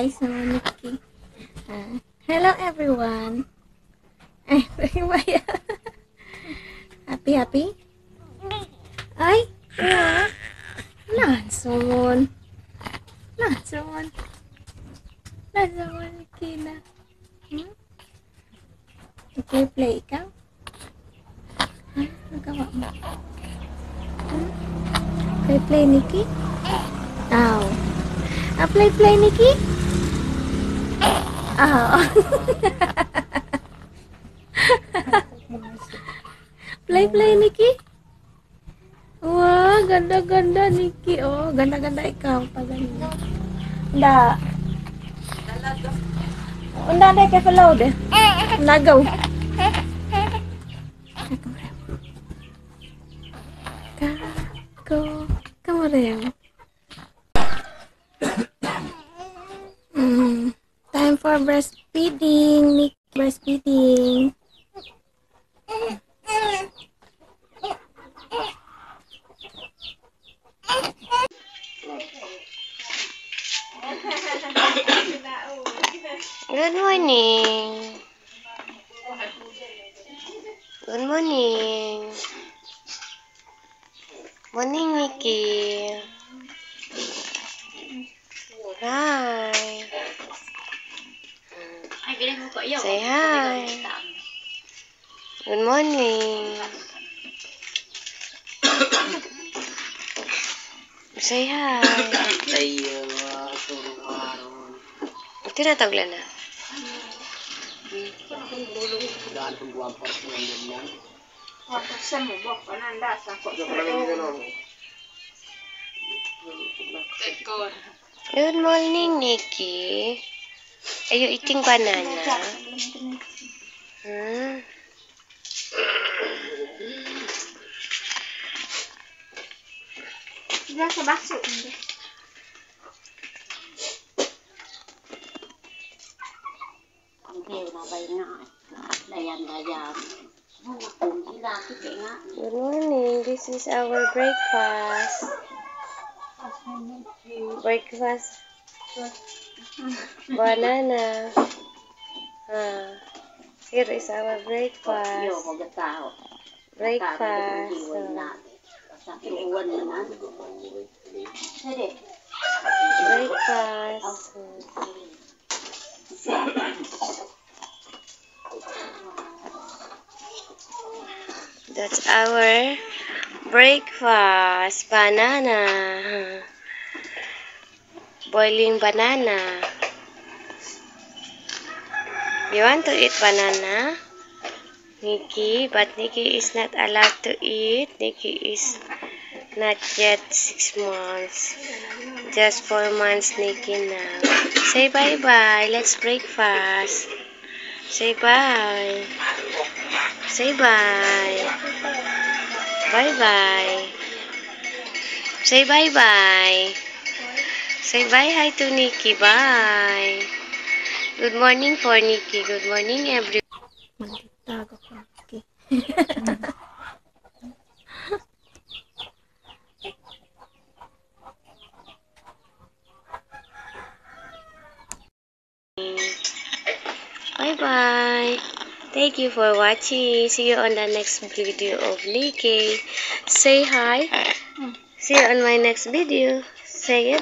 guys. So, Nikki. Hello everyone. Ay, happy? Ay, yeah. Lanson, Nikki na. Okay, play ikaw. Magawa mo. Play, Nikki. Ow. Play, Nikki. Ow. Play, Nikki. Wah, ganda-ganda, Nikki. Oh, ganda-ganda ikaw. Paganda. Nda. Nda, kay follow deh. Nagaw. Kamu rin. Time for breastfeeding. Nick, breastfeeding. Good morning. Good morning. Morning, Nikki. Hi. Say hi. Good morning. Say hi. Tinataglan na. Good morning, Nikki. Are you eating banana? Diyan sa baso. Good morning. This is our breakfast. Banana. Here is our breakfast. That's our breakfast. Banana. Boiling banana. You want to eat banana, Nikki? But Nikki is not allowed to eat. Nikki is not yet 6 months. Just 4 months, Nikki now. Say bye-bye. Let's breakfast. Say bye. Say bye. Bye-bye. Say bye-bye. Say bye-hi to Nikki. Bye. Good morning for Nikki. Good morning, everyone. Magtago ko. Okay. Bye-bye. Thank you for watching. See you on the next video of Nikki. Say hi. See you on my next video. Say it.